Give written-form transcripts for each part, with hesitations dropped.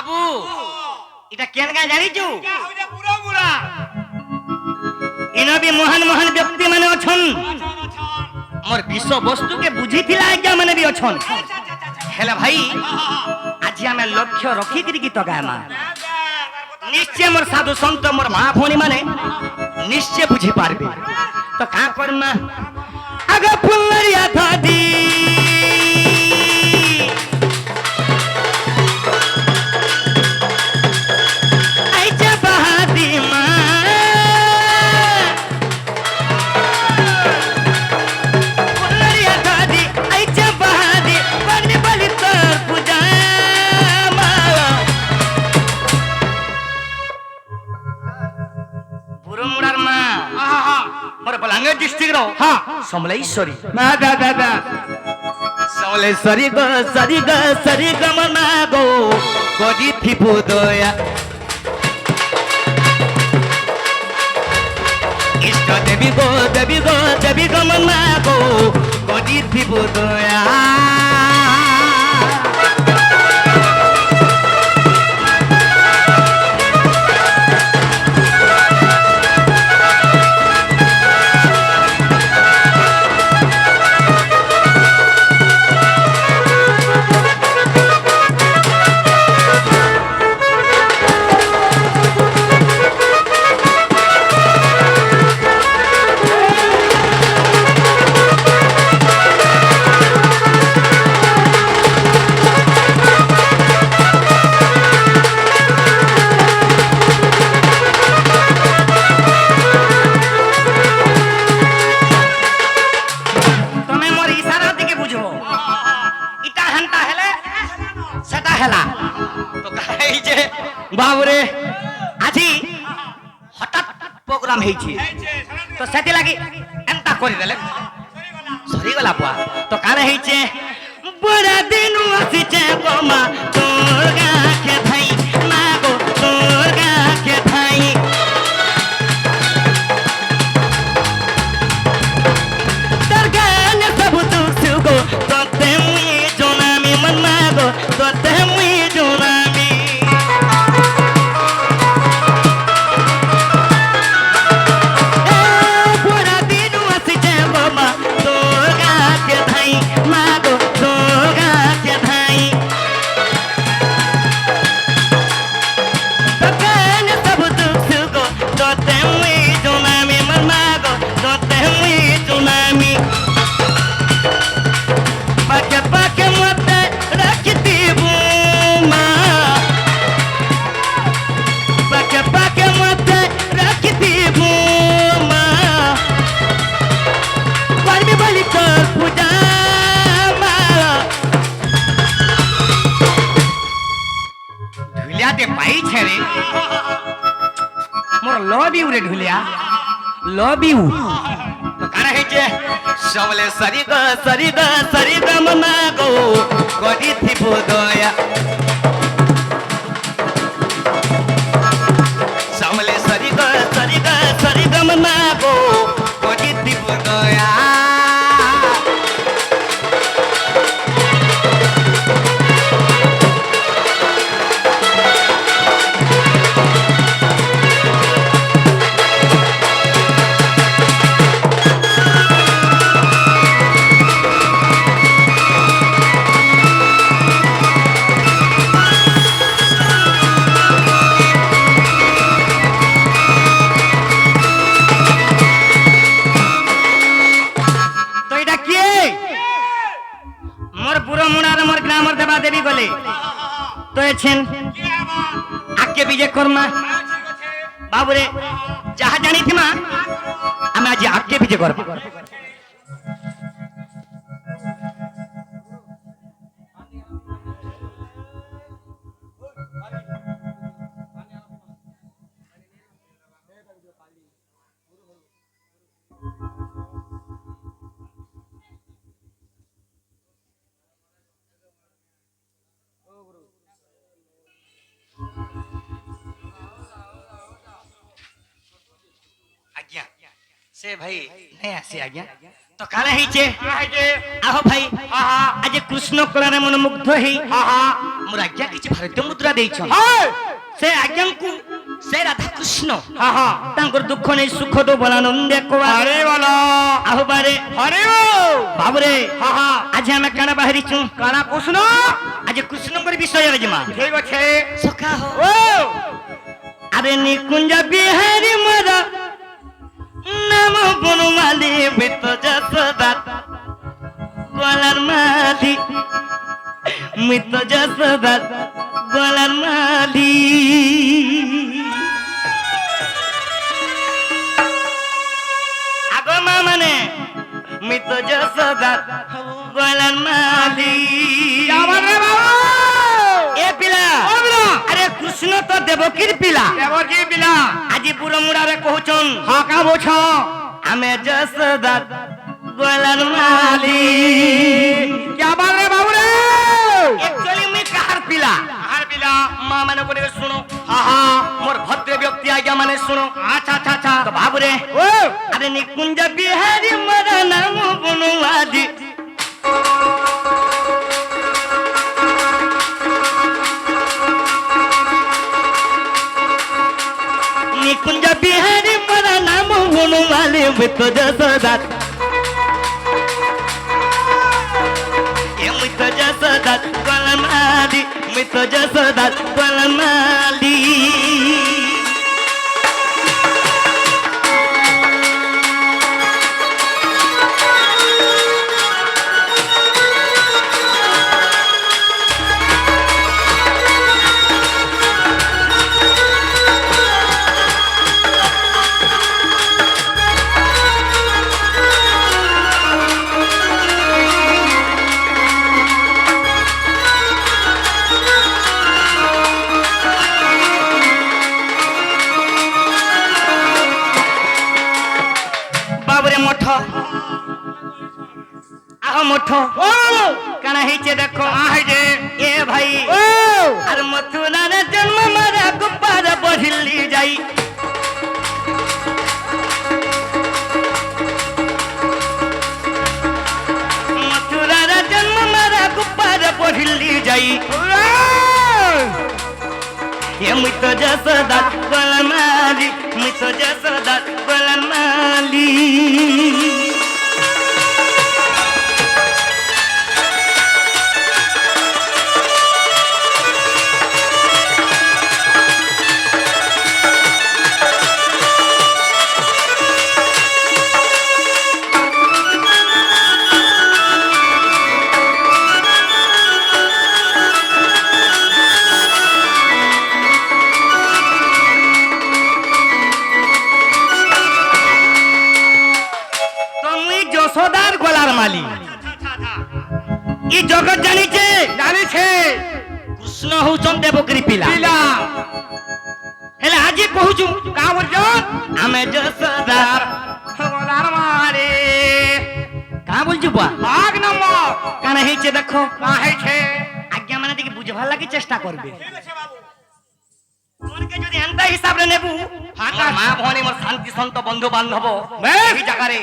বাবু এটা কেন গায় জানিছু ইনো भी महान महान व्यक्ति माने अछन मोर विश्व वस्तु के बुझीथिला आज्ञा माने भी अछन हेला भाई आज हमें लक्ष्य रखी करी गीत गायमा निश्चय मोर साधु संत मोर मां भौणी माने निश्चय बुझी पारबे तो का करना आगे फुलरिया धादी डिस्ट्रिक्ट रो हां समलेश्वरी ना दा दा दा समलेश्वरी गो सरी ग मना गो कोडी थिपु दया इष्ट देवी गो मना गो कोडी थिपु दया बाबरे आजी हठात प्रोग्राम हेछि तो सेति लागि एंता करि देले सरी गला बुआ तो काने हेछि बड़ा दिनु आसीचे गोमा तोरगा के भाई मागो तोरगा के भाई दरगान सब तू सुगो तोते मुई जोनामी मन मागो तोते मुई जोनामी लव यू तो काना हेचे समले सरी ग मना गो कोडी थिपु दया समले सरी ग मना गो कोडी थिपु दया देवी गले तो एछेन आके विजय करमा बाबूरे जहा जानी थी मां हमें आज आके विजय करब से भाई नहीं आसी आज्ञा তো কালে হইছে আহ ভাই আজ কৃষ্ণ কলারে মন মুগ্ধ হেই মোর আজ্ঞা কিছু ভারতীয় মুদ্রা ଦେଇଛন সে আজ্ঞাଙ୍କୁ সে রাধা কৃষ্ণ তাঙ্কর দুঃখ নেই সুখ তো বলানন্দে হরে বল আহবারে হরে বাবুরে আজ আমি কানা বাহারিছু কানা কৃষ্ণ আজ কৃষ্ণଙ୍କର বিষୟରେ জিমা ঠিক আছে সখা হো ও আরে নিকুঞ্জ বিহারী মোর নাম বনমালী বিত যশোদা গলার মালি মিত যশোদা গলার মালি আগো মা মানে মিত যশোদা গলার মালি আমার রে বাবা এ পিলা আরে কৃষ্ণ তো দেবকীর পিলা দেবকী পিলা আজি বুড়ো মুড়ারে কহুছন হাকা বোছ আমি যশোদা গলার মালি আমার রে বাবু রে একচুয়ালি মুই কাহার পিলা আর পিলা মা মানে করে শুনো মোর ভদ্র ব্যক্তি আজ্ঞা মানে শুনো আচ্ছা আচ্ছা আচ্ছা তো বাবুরে ও আরে নিকুঞ্জ বিহারী মোর নাম বনমালী নিকুঞ্জ বিহারী মোর নাম বনমালী মিত যশোদা মিত যশোদা গলার মালি মিত যশোদা গলার মালি বাবুরে মঠ আহ মঠ ও কানা হইছে দেখো আইছে এ ভাই ও আর মথুরার জন্ম মারা গোপার বহিলি যাই মথুরার জন্ম মারা গোপার বহিলি যাই এ মিত যশোদা গলার মালি মিত যশোদা গলার মালি যশোদার গলার মালি ই জগৎ জানিছে জানিছে কৃষ্ণ হউছন দেবকীর পিলা পিলা হেলে আজি কহুছু কা বলছ আমি যশোদার গলার মারে কা বলছু বা ভাগ নম্বর কানা হইছে দেখো কা হইছে আজ্ঞা মানে দেখি বুঝবার লাগি চেষ্টা করবে ঠিক আছে বাবু তোমাকে যদি এন্তা হিসাবে নেবু ফাঁকা মা ভনী মোর শান্তি সন্ত বন্ধু বান্ধব বেশ। এই জায়গারে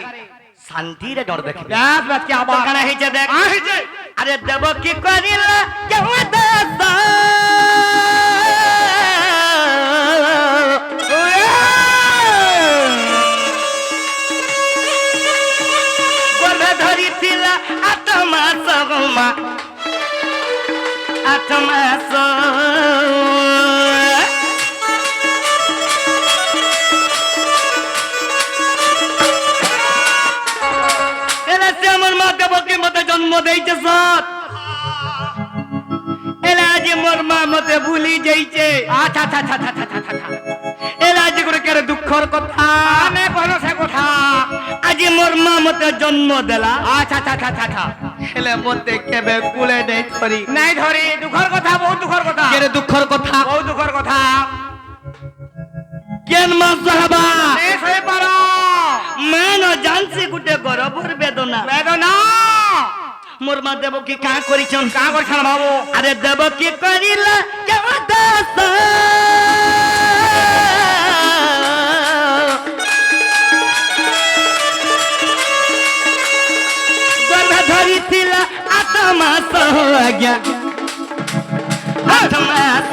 শান্তিরে ডর দেখবে দেখ বাচ্চা আবার কানা হইছে দেখ আইছে আরে দেবকী করিলা কেউ দাস গলা ধরিছিলা 8 মাস গমা 8 মাস এলা সে আমার মা দেবকী মতে জন্ম দেইছে সত এলা যে মোর মা মতে ভুলি যাইছে আচ্ছা আচ্ছা আচ্ছা আচ্ছা আচ্ছা আচ্ছা এলা যে করে কেরে দুঃখর কথা আমি কইল সে কথা আজি মোর মা মতে জন্ম দেলা আচ্ছা আচ্ছা আচ্ছা আচ্ছা হেলে মতে কেবে কুলে নেই ধরি নাই ধরি দুঃখর কথা বহুত দুঃখর কথা কেরে দুঃখর কথা বহুত দুঃখর কথা কেন মা সাহাবা শেষ হয়ে পারো মান জানছি গুটে গরবর বেদনা বেদনা মোর মা দেবকী কা করিছন কা করছাল বাবু আরে দেবকী করিলা কেউ দাস आज्ञा आठ मास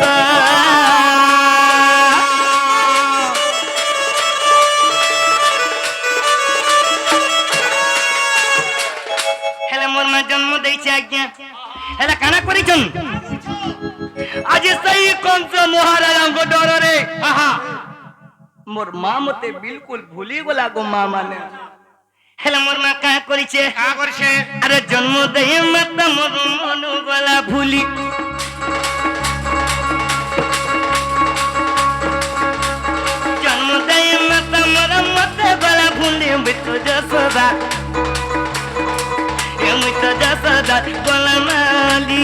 हेले मोर मां जन्म देइছে आज्ञा हेले काना करिछन आज सही कंस महाराज को डर रे मोर मां मते बिल्कुल भूली गला गो मां माने हेले मोर मां का करिছে अरे जन्म देई मत मोर मन गला भूली जन्म देई मत मोर मत गला भूली बित जसदा ए मित जसदा गला माली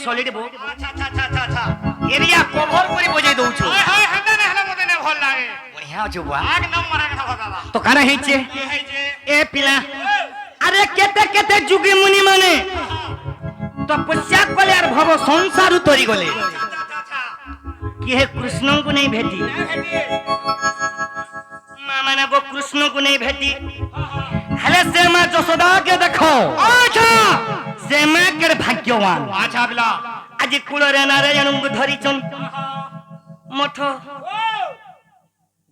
सॉलिड बो अच्छा अच्छा अच्छा अच्छा अच्छा एरिया कवर करी बजाई दउ छु हाय हाय हंदा ने हला मते ने भल लागे बढ़िया छु बा आग नंबर आगे ना भगावा तो काना हेचे के है जे ए पिला अरे केते केते जुगी मुनि माने तपस्या कले आर भव संसार उतरी गले कि हे कृष्ण को नहीं भेटी मां माने गो कृष्ण को नहीं भेटी हले से मां जसोदा के देखो अच्छा से मां के भाग्यवान अच्छा बिला आज कुलरे नारायण को धरी चन मठो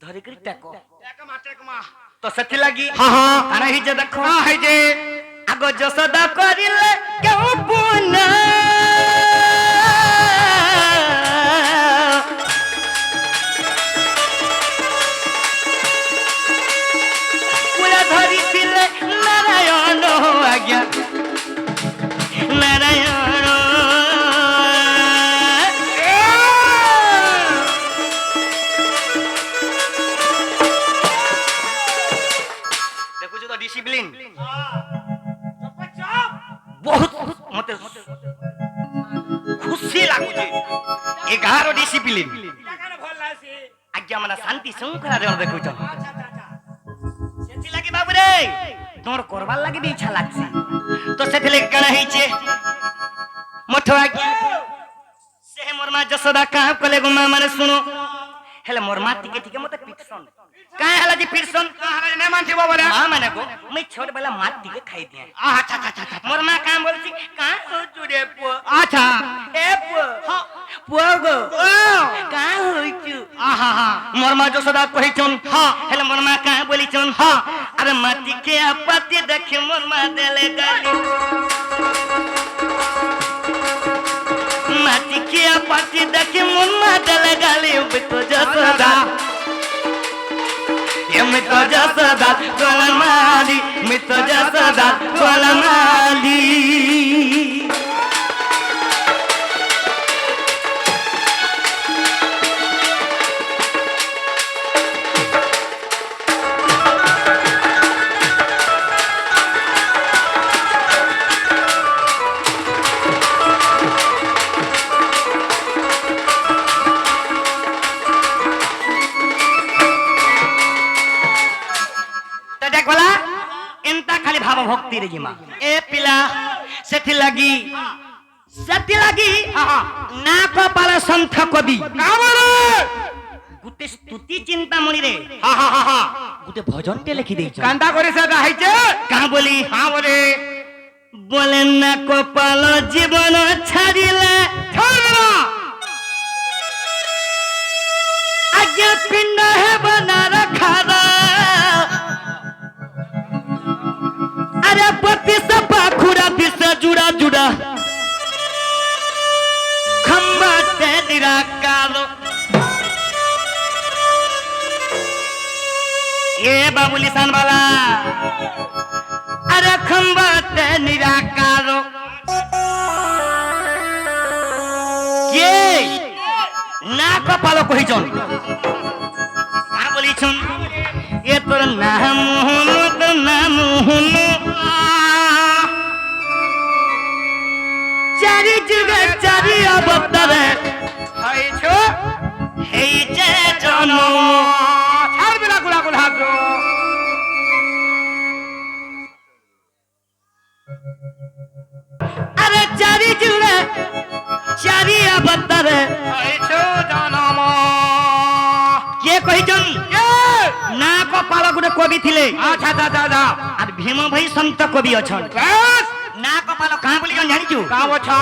धरी करी टाको टेक मा तो सथि लागी हां हां आना ही जे देखो हां है जे आगो जसोदा करिले केउ पुना कुला धरी थिले नारायण आज्ञा नारायण देखो जो तो डिसिप्लिन बहुत मते खुशी लागु जे 11 डिसिप्लिन काने भल लासी आज्ञा मना शांति शृंखला रे देखो छ सेथि लागि बाबू रे तोर करबा लागि भी इच्छा लागसी तो सेथि लागि कना हिचे मठो आज्ञा से मोर मा जसोदा का कले गो मा माने सुनो हेले मोर मा टिके टिके मते पिटसन काहे हला जी पिटसन हां ने मानसी बाबा रे मा माने गो मैं छोट बेला मा टिके खाई दिए अच्छा अच्छा अच्छा मोर मा का बोलसी का हो जुरे पो अच्छा ए पो हां पो गो का होई छु आहा हा मोर मा जसोदा कहिचन हां हेले मोर मा का बोलिचन हां अरे माटी के अपति देखे मोर मा देले गाली माटी के अपति देखे मोर मा देले गाली बितो जसोदा ये मितो जसोदा गोला माली मितो जसोदा गोला माली भाव भक्ति रे जिमा ए पिला सेथि लगी ना कपाल संथ कवि कामरे गुटे स्तुति चिंतामणि रे हा हा हा हा गुटे भजन टे लिखि देइछ कांदा करे से हाइचे का बोली हां बोले बोले ना कपाल जीवन छाड़िले छोड़ना आज्ञा पिंड है बना रखा अरे पति से पाखुरा दिस जुड़ा जुड़ा खंबा ते निराकार ये बाबू लिसान वाला अरे खंबा ते निराकार ये ना কপাল কহিছন কাঁ বলিছন এ তোর নাম মোহন তোর নাম মোহন চারি যুগে চারি অবতারে হয়েছ হেইছে জন্ম ছাড়বে না গোলাগুল হাত আরে চারি যুগে চারি অবতারে হয়েছ জনম কে কহিছন না কপাল গুটে কবি থিলে আচ্ছা দাদা আর ভীম ভাই সন্ত কবি অছন বেশ না কপাল কাঁ বলি জানিছু কাম অছা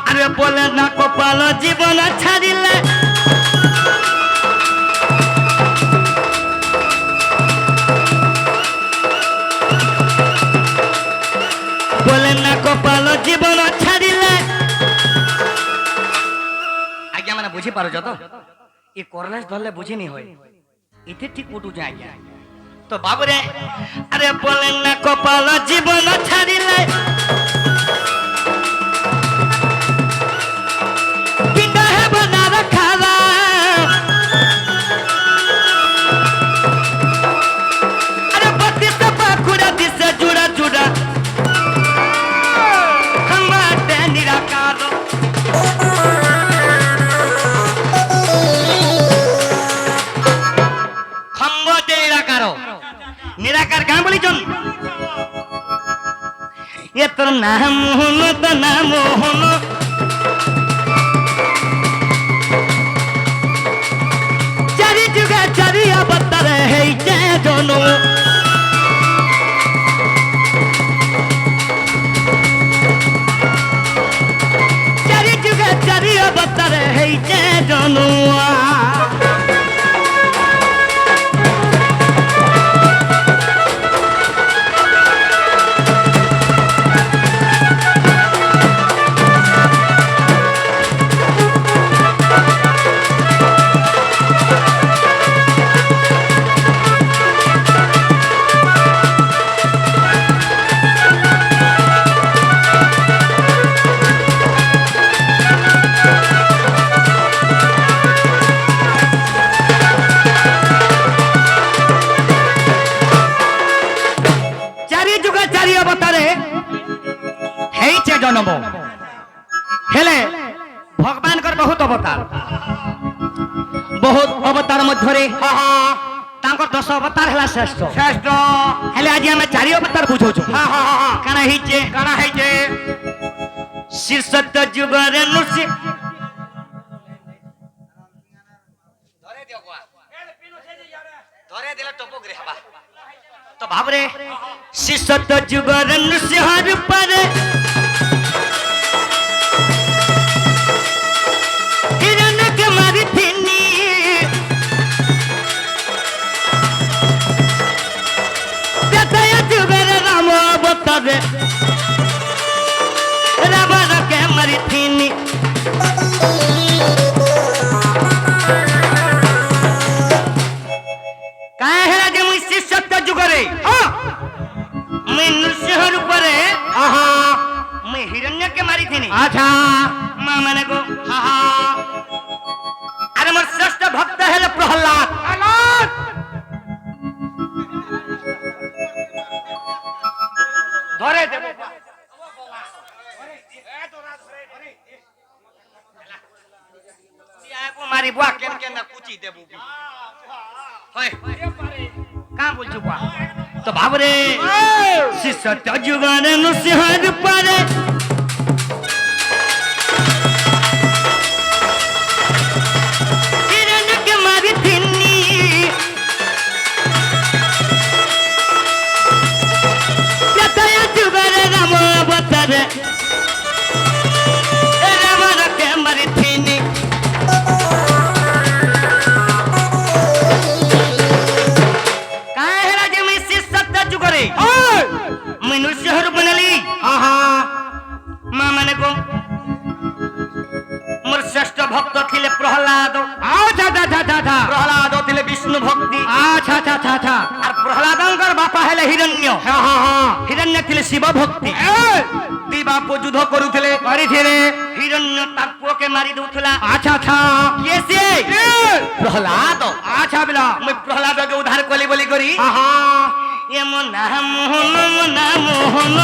আরে বলে না কপাল জীবন ছাড়িলে বলে না কপাল জীবন ছাড়িলে আজ্ঞা মানে বুঝি পারো যত এ করলেস ধরলে বুঝিনি হয় এতে ঠিক উঠু যায় আজ্ঞা তো বাবুরে আরে বলেন না কপাল জীবন ছাড়িলে কিংবা হেব না রাখালা আরে বত্রিশটা পাখুড়া দিছে জুড়া জুড়া খাম্বাতে নিরাকার খম্বতে নিরাকার নিরাকার কাঁ বলিছন এ তোর নাম মোহন তো নাম মোহন চারি যুগে চারি অবতারে হেইছে জন্ম চারি যুগে চারি অবতারে হেইছে জন্ম চারি যুগে চারি অবতারে হেইছে জন্ম হেলে ভগবানଙ୍କର বহুত অবতার বহুত অবতার মধ্যে তাঙ্কর 10 অবতার হেলা শ্রেষ্ঠ শ্রেষ্ঠ হেলে আজ আমি চারি অবতার বুঝাউଛୁ কানা হেইছে কানা হয়েছে শীর্ষত যুগরে নৃসিংহ ধরে দিলে টপক রে হবা তো ভাবরে শীর্ষত যুগরে নৃসিংহ রূপরে হিরণ্যকে মারিথিনি ত্রেতয়া যুগরে রাম অবতারে রাবণকে মারিথিনি কাहे हेला जे मुई शिष्यत्व जुगरे मैं नृसिंह रूपरे मैं हिरण्य के मारी थी अच्छा मां माने को अरे मोर श्रेष्ठ भक्त है प्रहलाद ধরে দেব को मारी बुआ केन केन कुची देबू होय का बोल चुका तो बाबरे शिष्यत्व जुगरे नृसिंह रूपरे हिरण्य के मारी थिनी त्रतया जुगरे राम अवतारे रावण के मारी थिनी काहे हेला जे मैं शिष्यत्व जुगरे मनुष्य रूप बनली मां माने को मोर श्रेष्ठ भक्त थिले प्रहलाद अच्छा प्रहलाद थिले विष्णु भक्ति अच्छा अच्छा अच्छा और प्रहलादंकर बापा ହେଲେ ହିରଣ୍ୟ। ହଁ ହଁ ହଁ ହିରଣ୍ୟ ଥିଲେ ଶିବ ଭକ୍ତି। ଦି ବାପ ଯୁଦ୍ଧ କରୁଥିଲେ। କରିଥିଲେ ହିରଣ୍ୟ ତା ପୁଅକେ ମାରି ଦଉଥିଲା। ଆଚ୍ଛା ଆଚ୍ଛା କିଏ ସିଏ? ପ୍ରହ୍ଲାଦ। ଆଚ୍ଛା ବିଲା ମୁଁ ପ୍ରହ୍ଲାଦକେ ଉଦ୍ଧାର କଲି ବୋଲି କରି ହଁ ହଁ ଏ ମୋ ନାଁ ମୋହନ, ମୋ ନାଁ ମୋହନ।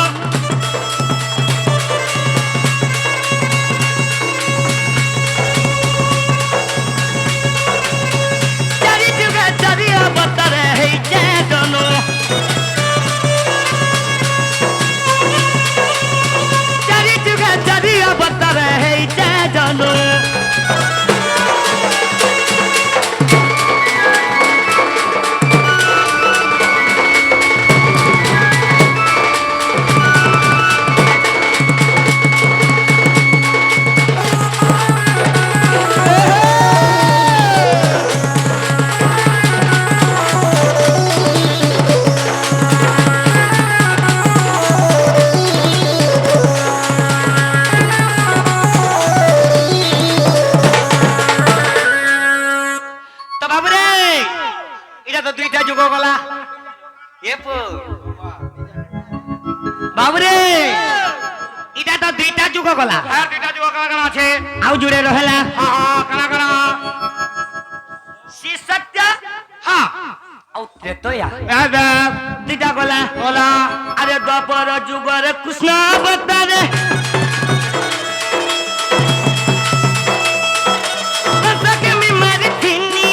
ଚାରି ଯୁଗ ଚାରି ଅବତାର ହେଇଛେ ଜନୁ। ଚାରି ଯୁଗ ଚାରି ଅବତାର ହେଇଛେ ଜନୁ। তো বাবুরে এটা তো দুইটা যুগ গলা। এ বাবুরে এটা তো দুইটা যুগ গলা। হ্যাঁ দুইটা যুগ কানা আছে আউ জুড়ে রহেলা হ্যাঁ হ্যাঁ কানা কানা শ্রী সত্য হ্যাঁ আউ ত্রেতয়া দাদা দুইটা গলা। বলা আরে দ্বাপর যুগরে কৃষ্ণ অবতারে তাকে আমি মারিথিনি।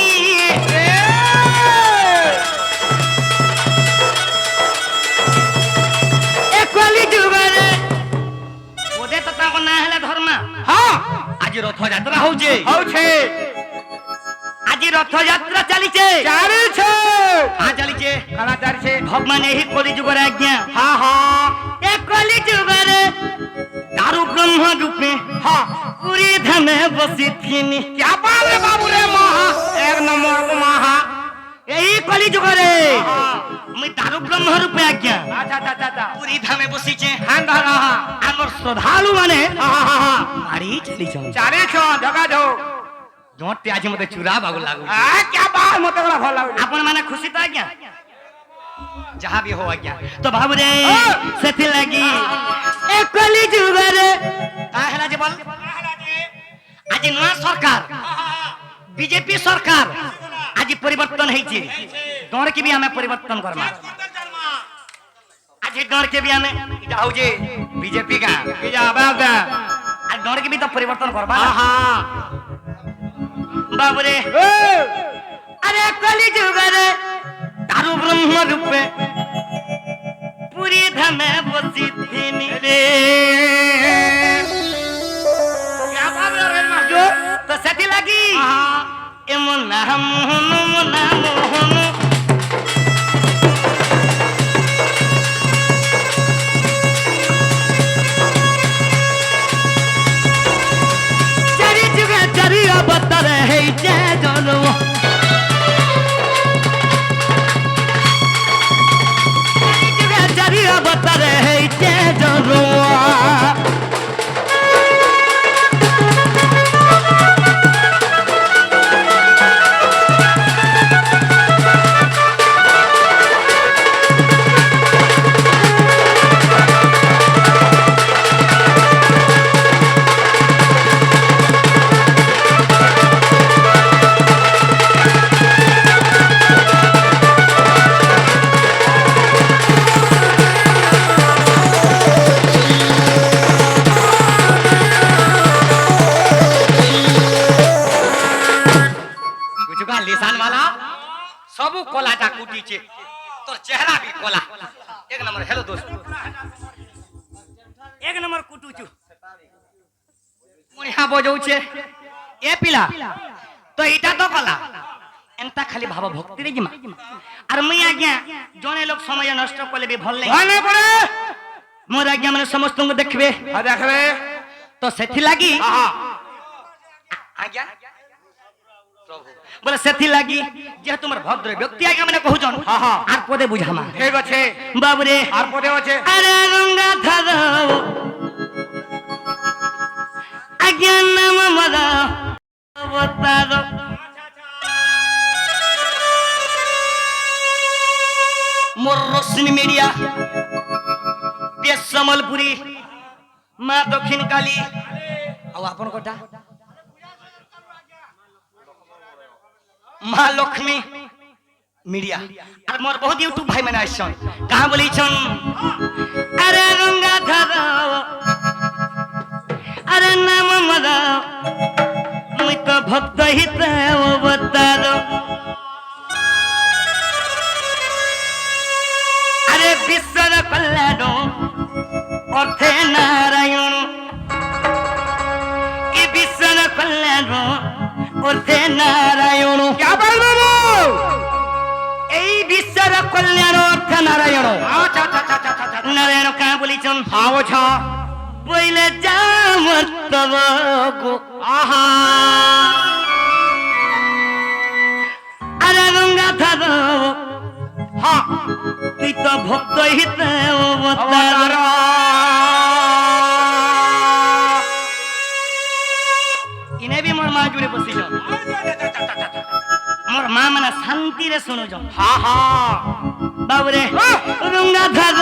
এ কলি যুগরে ওদে তো তাଙ୍କ ନାଁ ହେଲା ଧର୍ମା। ହଁ ଆଜି ରଥଯାତ୍ରା ହଉଛି। ହଉଛି ଆଜି ରଥଯାତ୍ରା ଚାଲିছে। ଚାଲିছে ହଁ ଚାଲିছে। କାଣା ଚାଲିছে ଭଗବାନ ଏହି କଲି ଯୁଗରେ ଆଜ୍ଞା ହଁ ହଁ ଏ କଲି ଯୁଗରେ ଦାରୁ ବ୍ରହ୍ମ ରୂପେ ହଁ ପୁରୀ ଧାମେ ବସିଥିନି। क्या बात रे बाबू रे महा एक नंबर को महा ଏହି କଲି ଯୁଗରେ ମୁଇଁ ଦାରୁ ବ୍ରହ୍ମ ରୂପେ ଆଜ୍ଞା अच्छा अच्छा अच्छा अच्छा ପୁରୀ ଧାମେ ବସିଛେ। हां रहा ଆମର ଶ୍ରଦ୍ଧାଳୁ ମାନେ हां हां हां ମାରି ଚାଲିଛନ୍। चारे छो जगह जो ଜୋରଟେ ଆଜି ମତେ ଚୁରା ବାଗୁ ଲାଗୁଛି। आ क्या बात मते बड़ा भल लागु ଆପଣ ମାନେ ଖୁସି ତ ଆଜ୍ଞା? ଯାହା ବି ହଉ ଆଜ୍ଞା ତ ଭାବୁରେ ସେଥିଲାଗି ଏ କଲି ଯୁଗରେ କାହା ହେଲା ଯେ ବଲ ଆଜି ନୂଆ ସରକାର ବିଜେପି ସରକାର ଆଜି ପରିବର୍ତ୍ତନ ହେଇଛି। ଡରକେ ବି ଆମେ ପରିବର୍ତ୍ତନ କରମା। ଆଜି ଡରକେ ବି ଆମେ ଏଇଟା ହଉଛି ବିଜେପି ଗାଁ पिजा बाबा আর ডরকে ବି ତ ପରିବର୍ତ୍ତନ କରବା हां हां বাবুরে। আরে কলি যুগরে দারু ব্রহ্ম রূপে পুরী ধামে বসিথিনি রে। क्या बात रे माजो তো সেটি লাগি हां এমন নাম মোহন, মো নাম মোহন। চারি যুগে চারি অবতার হইছে জন্ম। চারি যুগে চারি অবতার হইছে জন্ম। বুঝুকা লিসান वाला सबू कोलाटा कुटीचे तोर चेहरा भी कोला। एक नंबर हेलो दोस्त एक नंबर कुटुचु मुनिया बजाउछे ए पिला तो इटा तो कला एंता खाली भाव भक्ति रे जिमा। आर मुई आज्ञा जने लोग समय नष्ट कले भी भल नहीं भाने पड़े मोर आज्ञा माने समस्त को देखबे आ देखबे तो सेथि लागी हां आज्ञा बोले सेथि लागी जे तुमर भद्र व्यक्ति आज्ञा माने कहउजन हां हां आर पदे बुझामा ठीक আছে बाबूरे আর পদে আছে अरे रंगा धरो आज्ञा नाम मरा अवतार মোর রশ্মি মিডিয়া পেশ সম্বলপুরী মা দক্ষিণ কালী ଆଉ ଆପଣଙ୍କଟା মা লক্ষ্মী মিডিয়া আর মোর বহুত ইউটিউব ভাই মানে আসছন কাহা বলিছন আরে গঙ্গাধর আরে নাম মদ মুই তো ভক্ত হিত অবতার আরে বিশ্বর কল্যাণ অর্থে নারায়ণ কি বিশ্বর কল্যাণ অর্থে নারায়ণ এই বিশ্বর কল্যাণ অর্থে নারায়ণ নারায়ণ কাহা বলিছন বইলে যামর তব গো আহা আরে গঙ্গাধর হ্যাঁ তুই তো ভক্ত হিত অবতার ইনে বি মোর মা জুড়ে বসিছন মোর মা মানে শান্তিরে শুনুছন হ্যাঁ হ্যাঁ বাবুরে গঙ্গাধর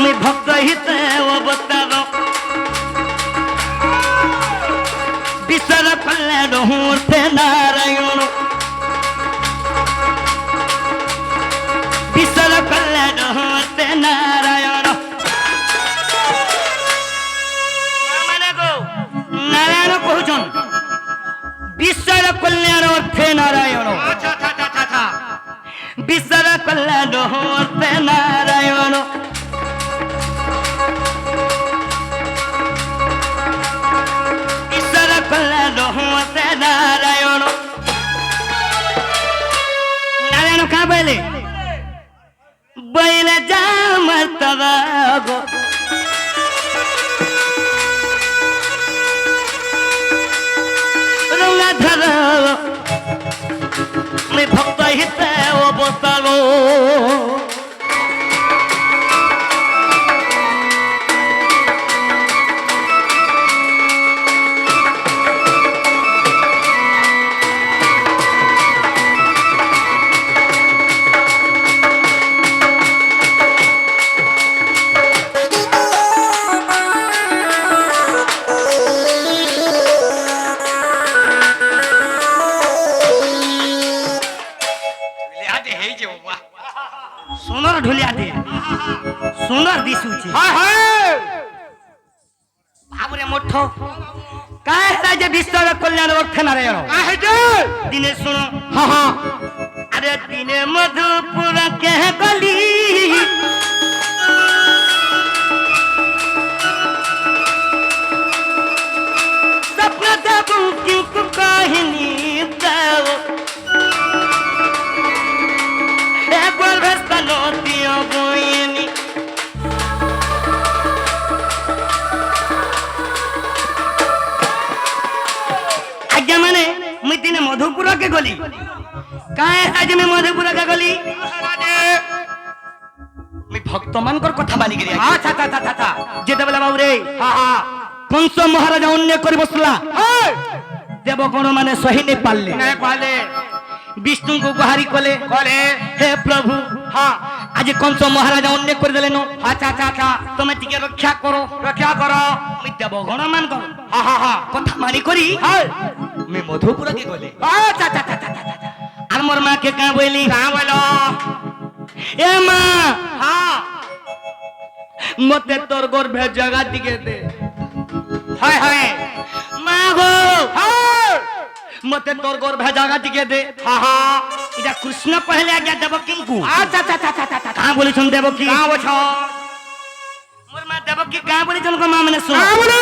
मैं भक्त हित अवतार विश्वर कल्याण मूर्ते नारायण विश्वर कल्याण मूर्ते नारायण माने गो नारायण कहउछन विश्वर कल्याण अर्थे नारायण विश्वर कल्याण मूर्ते नारायण नारायण नारायण कहा बैले बैले जा मर्तबा गो गंगाधर मैं भक्त हित अवतार सुंदर ढुलिया दे सुंदर दिसुची हाय हाय बाबरे मोठो काय राजे विश्वर कल्याण अर्थ नारायण काहे जे दिने सुनो हां हां अरे दिने मधुपुर के गली सपन देबू क्यों कहानी देव आज्ञा माने मुई दिने मधुपुर के गली काहे आज मैं मधुपुर के गली मैं भक्त मानकर कथा मानि गिरी अच्छा अच्छा अच्छा अच्छा जेते बेला बाबू रे हां हां कंस महाराज अन्य करि बसला देवगण माने सही नहीं पाले विष्णु को गुहारी कले हे प्रभु हाँ आज कंस महाराज अन्य कर देले नो अच्छा अच्छा अच्छा तुम्हें टिके रक्षा करो मैं देवगण मान करो हाँ हाँ हाँ कथा मानी करी मैं मधुपुर के गले अच्छा अच्छा अच्छा अच्छा আর মোর মা কে কাঁ বইলি কাঁ বলো এ মা हाँ মতে তোর গর্ভে জায়গা দিকে দে हाय हाय মা গো मते तोर गोर भेजागा टिके दे हां हां इदा कृष्ण पहले आ गया देवकी को अच्छा अच्छा अच्छा अच्छा कहां बोली छन देवकी कहां बछो मोर मां देवकी कहां बोली छन को मां मने सुन कहां बोले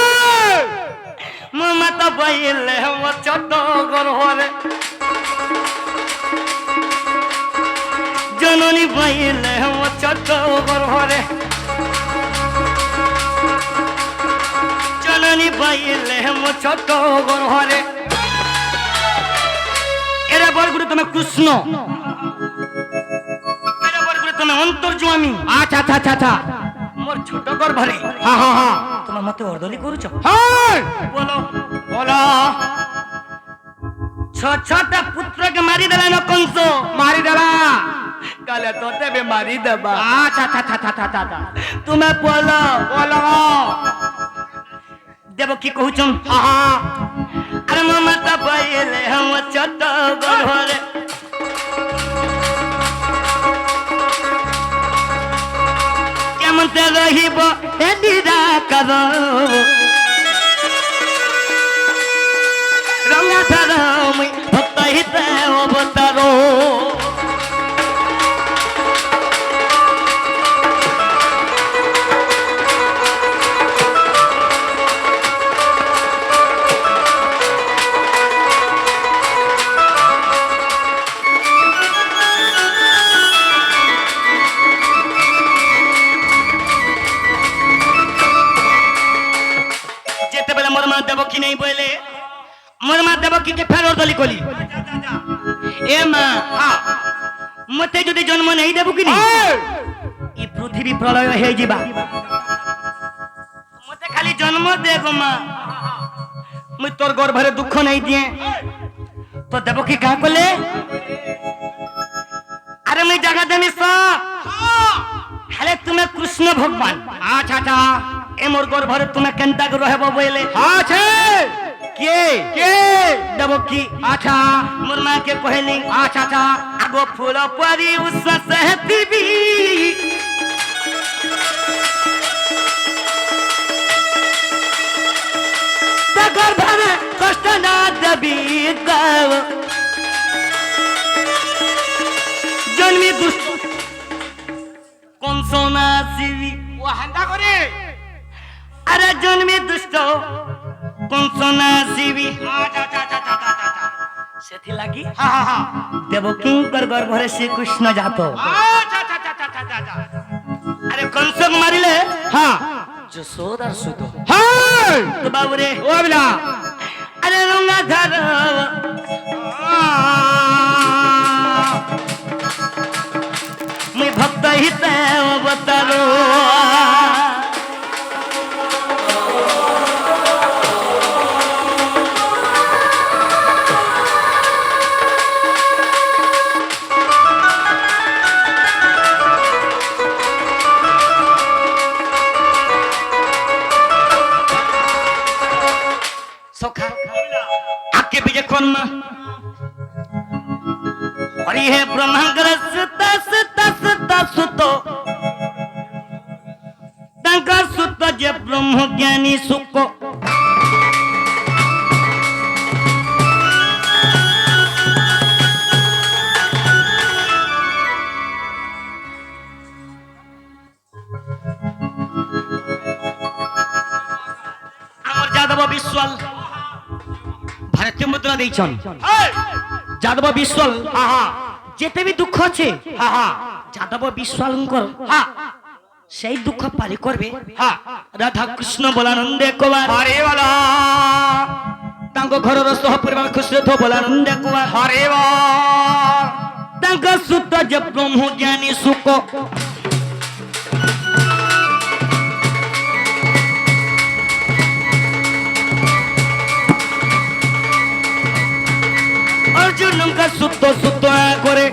मोर मां तो बइले हम छोटो गोर होरे जननी बइले हम छोटो गोर होरे जननी बइले हम छोटो गोर होरे এরা বলগুলো তুমি কৃষ্ণ এরা বলগুলো তুমি অন্তর্যামী আচ্ছা আচ্ছা আচ্ছা আচ্ছা মোর ছোট গর্ভরে হ্যাঁ হ্যাঁ হ্যাঁ তোমার মতে অর্দলি করুছ হ্যাঁ বলো বলো ছটা পুত্রকে মারি দেলেন কংস মারি দেলা কালে তোতে বে মারি দেবা আচ্ছা আচ্ছা আচ্ছা আচ্ছা আচ্ছা তুমি বলো বলো দেব কি কহুছন হ্যাঁ আরে মো মাতা পাইলে হম ছোট গর্ভরে কেমন তে রহিব এ নিরাকার রঙা ধর মুই ভক্ত হিতে অবতার যেতেবেলে মোর মা দেবকী নেই বলে মোর মা দেবকীকে ফেরত দলি কলি এ মা মতে যদি জন্ম নেই দেবকী নি এই পৃথিবী প্রলয় হয়ে যাবা মতে খালি জন্ম দে গো মা মুই তোর গর্ভরে দুঃখ নেই দিয়ে তো দেবকী কা কলে আরে মুই জায়গা দেমি সব হেলে তুমি কৃষ্ণ ভগবান আচ্ছা আচ্ছা এ মোর গর্ভরে তুমি কেনতা করে রহব বলে আছে কে কে দেবকী আচ্ছা মোর মা কে কহেলি আচ্ছা আচ্ছা আগো ফুল পরি উচ্ছ্বাস হেতিবি গর্ভরে কষ্ট না দেবি গাও জন্মি দুষ্ট কংস না আসিবি ও হান্দা করে আরে জন্মি দুষ্ট কংস না আসিবি আচ্ছা আচ্ছা আচ্ছা আচ্ছা আচ্ছা সেথিলাগি হ্যাঁ হ্যাঁ দেবকীঙ্কর গর্ভরে শ্রীকৃষ্ণ জাত আচ্ছা আচ্ছা আচ্ছা আচ্ছা আচ্ছা আরে কংস মারিলে হ্যাঁ যশোদার সুত হ্যাঁ তো বাবুরে ও বিলা আরে রঙা ধর মুই ভক্ত হিতে অবতার সখা আকে বিজে কন্মা হরি হে ব্রহ্মাঙ্গর সুত সুত সুত সুত তাঙ্ক সুত যে ব্রহ্ম জ্ঞানী সুক আমার যাদব বিশ্বাল ভারতীয় মুদ্রা দিয়েছেন যাদব বিশ্বাল যেতে বি দুঃখ আছে যাদব বিশ্বালঙ্কর সেই দুঃখ পারি করবে রাধা কৃষ্ণ বলানন্দে কুমার হরে বলা তাঙ্ক ঘরর সহ পরিবার খুশি থো বলানন্দে কুমার হরে বল তাঙ্ক সুত যে ব্রহ্ম জ্ঞানী সুক অর্জুনঙ্ক সুত সুত করে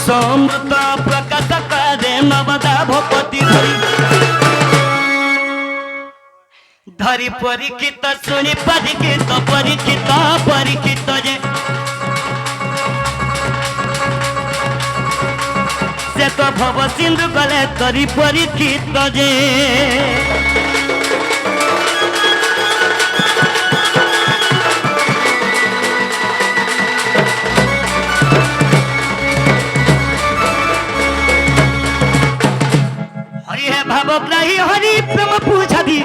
সমৃত প্রকাশ করে নবদা ভূপতি ধরি পরীক্ষিত শুনি পরীক্ষিত পরীক্ষিত পরীক্ষিত যে সে তো ভব সিন্ধু গলে তরি পরীক্ষিত যে হরি হে ভাবগ্রাহী হরি প্রেম পুছাদি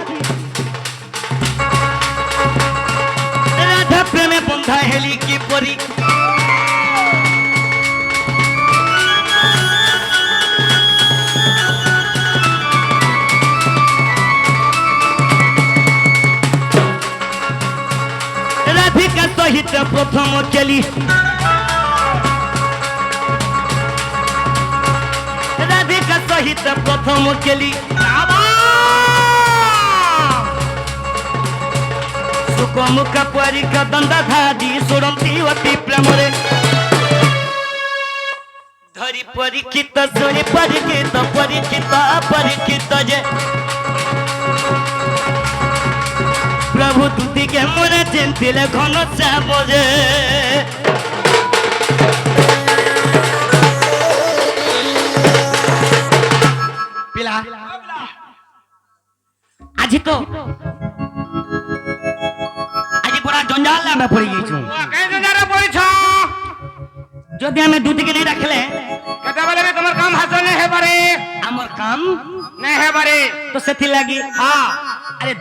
রাধা প্রেমে বন্ধা হেলি কি পরি রাধিকা সহিত প্রথম কেলি রাধে সহিত প্রথম কেলি সুখ মুখ পরীক্ষা দন্দা ধাদি শুণন্তি অতি প্রেমরে ধরি পরীক্ষিত শুনি পরীক্ষিত পরীক্ষিত পরীক্ষিত যে প্রভু দুদিকে মনে চিন্তিলে ঘন শ্যাম যে পিলা আজি তো আজি পুরা জঞ্জাল আমি পড়ে গেছু কেন যারা পড়িছ যদি আমি দুদিকে नहीं रखले কেতবেলে भी তোমার কাম হাসল नहीं है बारे আমার কাম नहीं है बारे তো সেথি লাগি हाँ আরে